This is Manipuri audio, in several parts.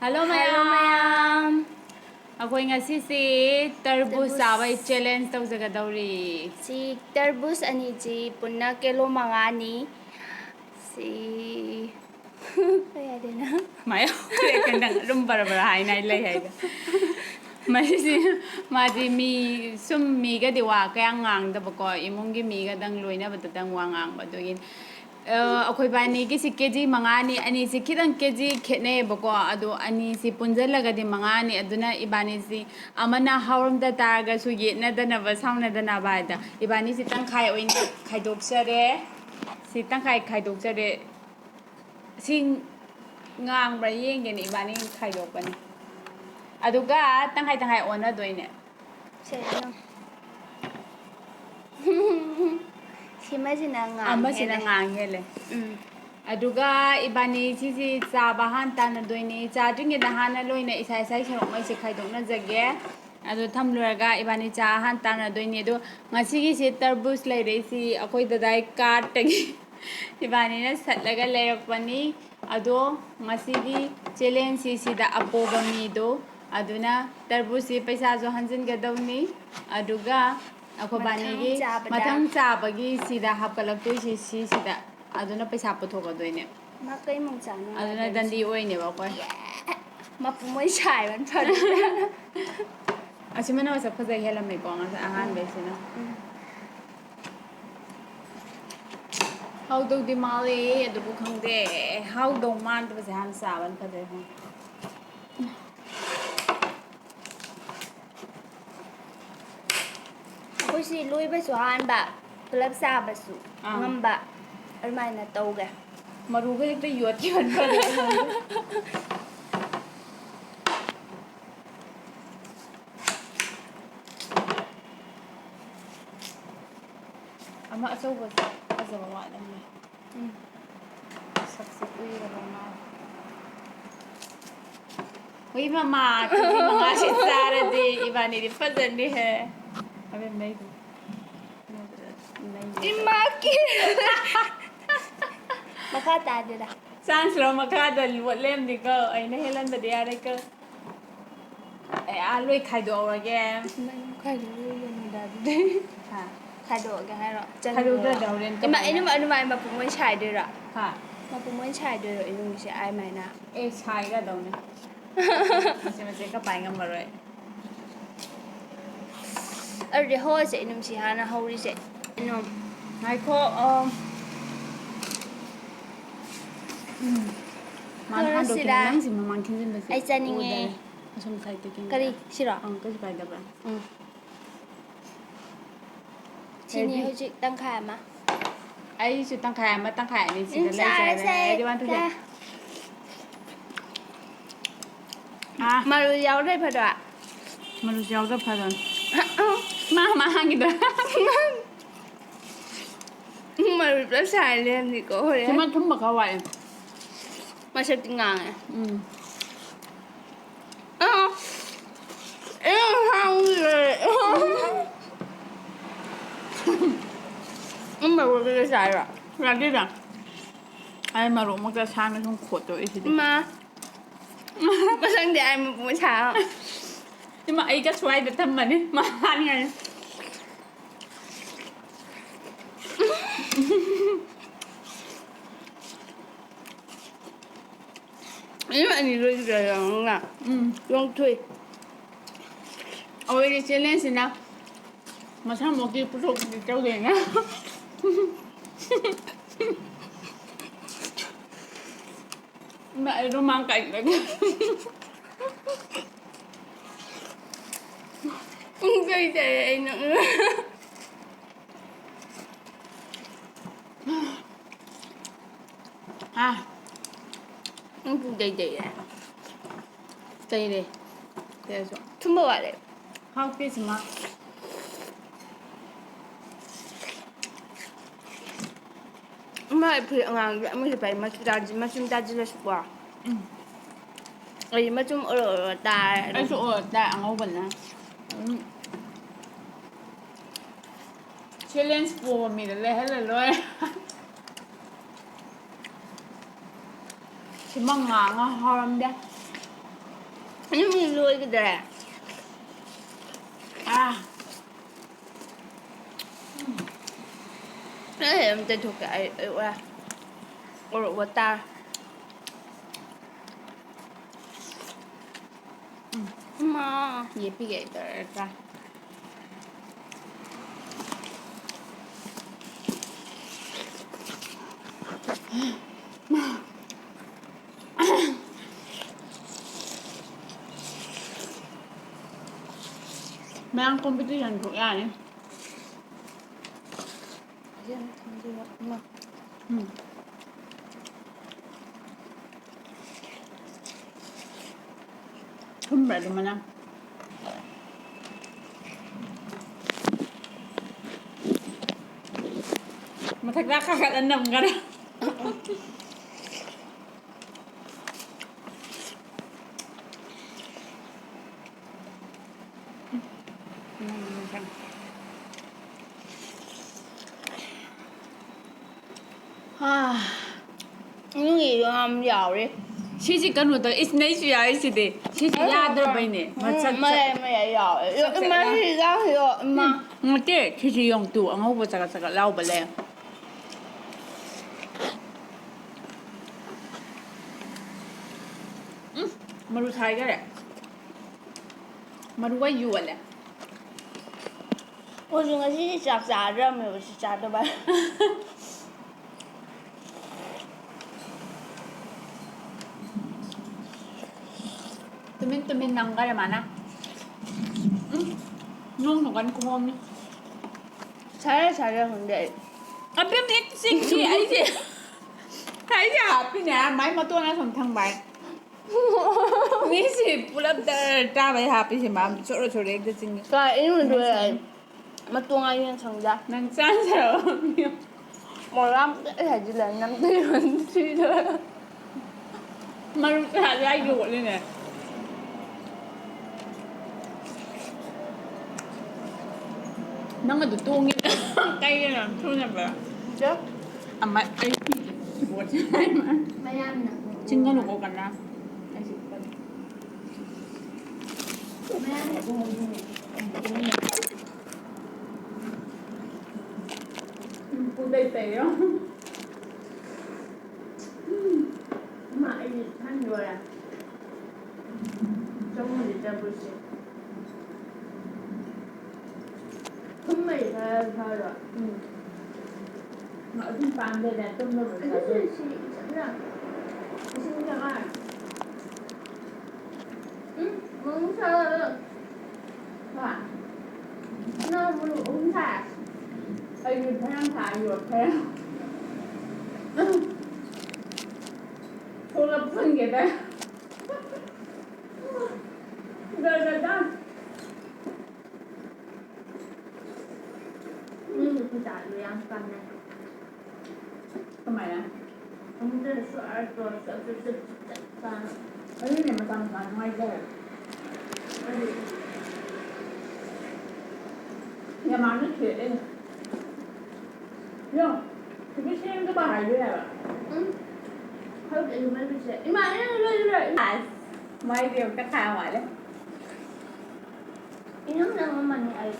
Hello Hello mayam. mayam. Ako'y ngasi tarbus sabay challenge tawjagadawri. Si tarbus ani ji punna kilo mangani. Si kaya din na. Mayo kandang rumbara hay na ilay hay. Maji mi sum mi ga diwa kaya ngang da bako imungi mi ga dang loina batang wangang badoyin. Ako'y bani ki si keji mangani ani si kidang keji kene bako ado ani si punjalaga di mangani aduna ibani si amana haurum da targa su yetna da na ba sauna da na ba da ibani si tangkai oin khaidok sare si tangkai khaidok sare si ngang ba yeng gen ibani khaidok bani aduga tangkai ona doine Sino? Simasina nga. Amasina ngang hele aduga ibani sisi chaba han tan doine cha dringe da hana loina isai sai sorok mai se khaidok na jage adu thamluraga ibani cha han tan doine do ngasi gi se tarbus lai rei si akoi dadai card tagi ibani na satlaga lerakpani ado ngasi gi challenge si sida apoba mi do aduna tarbus si paisa jo hanjin ga dawni aduga akobani gi mathang chabagi sida hapkalak toi si sida aduna paisa puthoga doine Ma kai mong chano. aduna dandi oine ba koi Ma pumoy chai ban pad. asimana wasa phajai hela mai ko nga ahan besina how do di mali adu bu khangde how do man to sa han saban phajai ho Ko si lui ba su han ba. Pulap sa ba su. Ngamba. Almay na tawga. maru ga ekta yot yot phajai ama asoba azaba wa dan ne sakse kui ga ma oi mama ti mama se sara de ibani di fajan di hai abe nahi Imaki. Maka ta dira. sans lo makada lem di ko ai na helan ba dia re ko ai aloi khai do ra ge Man kai do yan da de. ha Khai do ga hai ro. khai do da daw ren Ima inu ma pumoy chai dira. ha Ma pumoy chai dira inu si ai mai na. e chai ga daw ne mase ka pai ngam roi Arde ho se inu si hana hori se. Inu hai ko man han do nang si mamang kin jin ba si ai chaninge. asum sai te kin Kari siro. ang ka pai da ba Sini hoji tang kha ma. ai su tang khai ma tang khai ni si da lai sai di ban tu ja Maru yau dai pha da. malu jaw da pha don ma hang da Maru da sai lem ni ko ho Cuma thum ba ka wai Ma se tingang. Hang rồi. Mà vừa cái sai rồi. ra đi ra ai mà rụng một cái sang nó không khổ tội gì Mà sang để ai mà cũng chả. nhưng mà ấy cái xoay được thâm mình ấy mà ăn ngay Nếu mà anh đi rồi không à? Không thôi. ôi đi chơi lên xin nào mà sao một cái bút thì trâu liền á mẹ nó mang cảnh đấy Không gây chạy anh nữa. Không gây chạy à? đây đây đây rồi Chúng bảo đấy. không biết gì mà Mà phải ngang vậy mới phải mà chúng ta chỉ là quá. Ấy mà chúng ở ta. anh chỗ đại ăn ô bẩn à challenge của mình là hết rồi chỉ mong ngang hoa ram đấy นี่มีรวยกันแดด nó thì em tên thuộc cái qua của ta mà 예쁘게 떨까. Mang competition thuộc ai nhỉ? Không phải mà nè. Mà thật ra khác anh nằm cái đó. những gì làm giàu đi 시집 가는 거 있네 아이시데 시집 야들 보이네 mày giàu em má thì ra thì rồi em má 어때 시집 용도 안 하고 자가 라우 벌래 마루 사이가래 마루가 유월래 我整个是傻着没有是傻的吧 뚜민 난가래 많아 응 건 고마워 잘해 근데 아 뱀 섹시 아이지 아이지 앞이네 많이 뭐 또나 something bàiนี่สิปุ๊บเดินจ้าไปหาไปสิมาโชว์โชว์เล็กจริง cái ý mình đuổi mà tua ngay lên thành ra นางจ้าเฉย một năm cái này chỉ là 5 tiền chi thôi มันหาได้อยู่เลยเนี่ยนั่งกันตัวงี้ใกล้กันนะช่วงนี้แบบ chứ อ่ะมาไอ้ปวดใช่ไหม mấy anh nè ชิ้นก็หนูโกกันนะไอ้สิบคน mấy anh này cũng không gì กูได้เตะอ่ะ mà ai gì thanh rồi à trong mìnhจะ不行 không mày thôi rồi ngỡ trên bàn đây là tôm đâu cái rồi gì chị sẵn ra xin chào ai muốn sao rồiว่า nó muốn uống trà ไอ้ยืนพนังถ่ายอยู่แพ้โทรศัพท์เก็บได้เดินได้ nhưng mà tôi trả lời ăn phần này ทำไมนะ ông真是耳朵小就是整饭 เฮ้ยเนี่ยมาตามกันไม่ได้อย่ามานึกเฉยเองยังถึงไม่ใช่ก็บ้าหายด้วยอ่ะ không thể mấy cái chuyện mà đâyไม่เดียวก็ข่าวอ่ะเลย nó đang mà ấy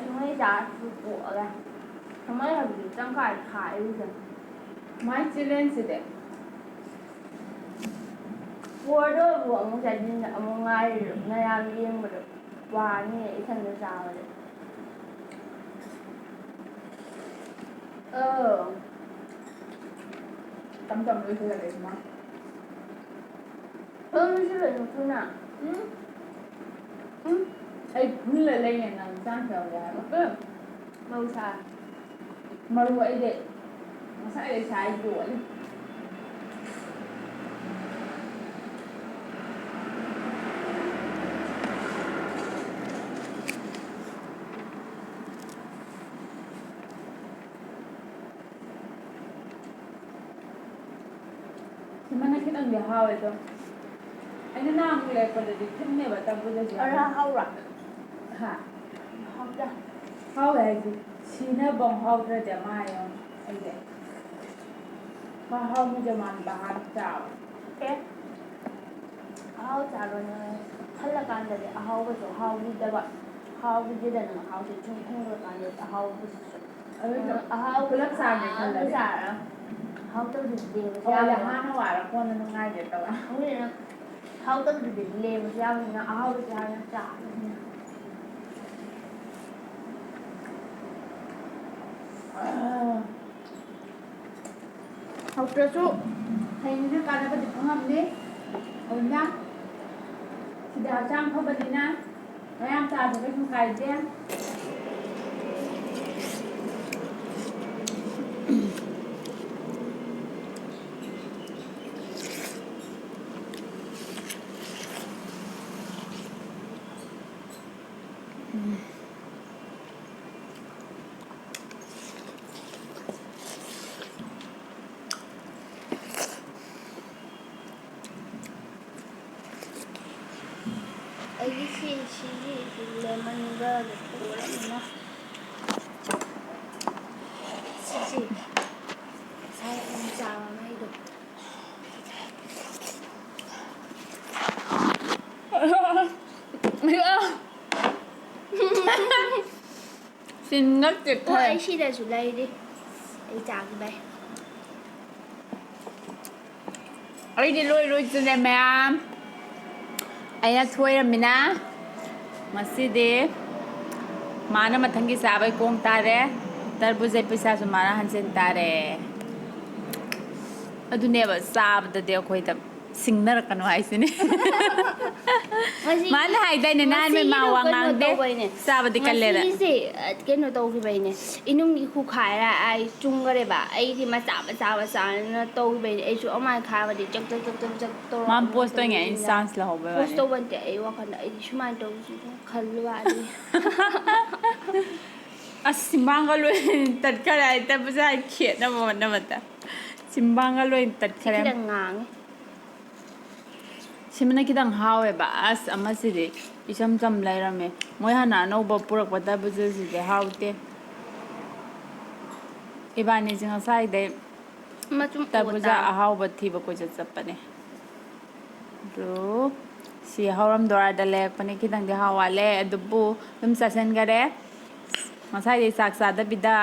chúng ấy giá phụ của này chúng ấy là bị tăng khải bây giờ ไม่จีเล่นสิเด็ก vua đó vua ông chạy đi là ông ngay được ngay ăn yên mà được quà như vậy thân được sao rồi tấm tấm đôi khi là để mà chứ là một thứ nào ấy cứ lên lên này nằm sang chờ là nó cứ màu xà mà luôn ấy để nó sẽ để xài đuổi มันน่าคิดอันเดียวหาเลยตัวไอ้นั่นน่ามึงเลยคนเดียวที่เนี่ยแบบตามกูจะเสีย ra hao rồi ค่ะ hao ra หาเลยสิชีน่ะบองหาเลยจะมาอย่างไอ้เด็กพอหามันจะมันบ้านเจ้า thế ahau charona khalla kanda de ahau ba so ahau ni da ba ahau ni da na ahau se chung thong ra kanda ahau bu ahau kulak sa me khalla de sa ahau to de de ba ya la ha na wa ra ko na ngai de ta wa ni na ahau to de de le ba ya na ahau ba ya na cha học trở số thành cái cái này có thể không học đi ổn nhá thì đào trang không bật đi na mấy em xài thì cái không cài chứ ai si lemon girl ko la na si sai em chào mai được xin ngất tuyệt ủa ai thời si đây xuống đây đi ai chào cái đây ấy đi lui lui cho em mẹ ai là thôi rồi mình á mà xí đi mà nó mà thằng kia sao vậy con ta đấy tarbuza pisa so mana hansen tare adune ba sab da de khoi da singnar kanu ai sini mana hai dai ne nan me ma wangang de sab di kalle da si ke no to ki bai ne inung ni khu khai ra ai chung ga ba ai thì mà sa na to bai ai su amai kha ba di chak to man post to ngai sans la hobe post to ban te ai wa kan ai su man to khal wa ni simbanga loi tat kara ta buza khet na mo na mata simbanga loi tat kara ki dang ngang simna kidang hawe ba as amasi de isam cham lai rame moi hana no ba purak pata buza si de hawte ibani jinga sai de ma chum ta buza ahaw ba thi ba ko chapane do si hawram dora da le pane kidang de hawale adubu dum sasen gare masai de sak sa da bida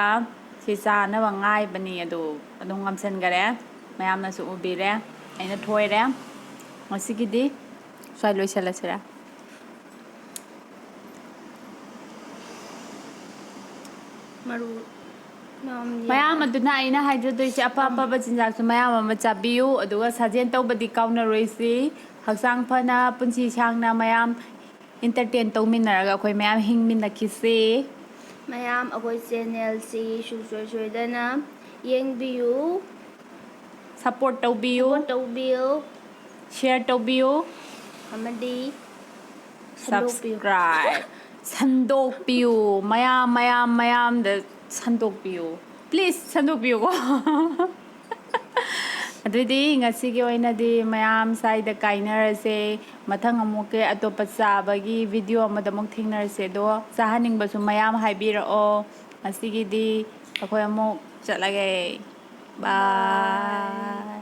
si sa na wa ngai bani adu adum ngamsen gare mayam na su ubire aina thoire masigidi sai loi sala sira maru mayam aduna aina haidro si apa apa ba jinjak su mayam ma chabiu aduga sajen tawbadi kauna roisi haksang phana punsi sangna mayam entertain tawminaraga khoi mayam hingmin na khisi mayam agoi channel si su da na yengbiyu support tawbiu share tawbiu amadi subscribe sandokpiu mayam da sandokpiu please sandokpiu ko adudi ngasigi oinadi mayam sai da kainarase mathang amuke atopa sabagi video amada mok thingnarase do sahaning basu mayam haibira o asigi di akoy amok chalage bye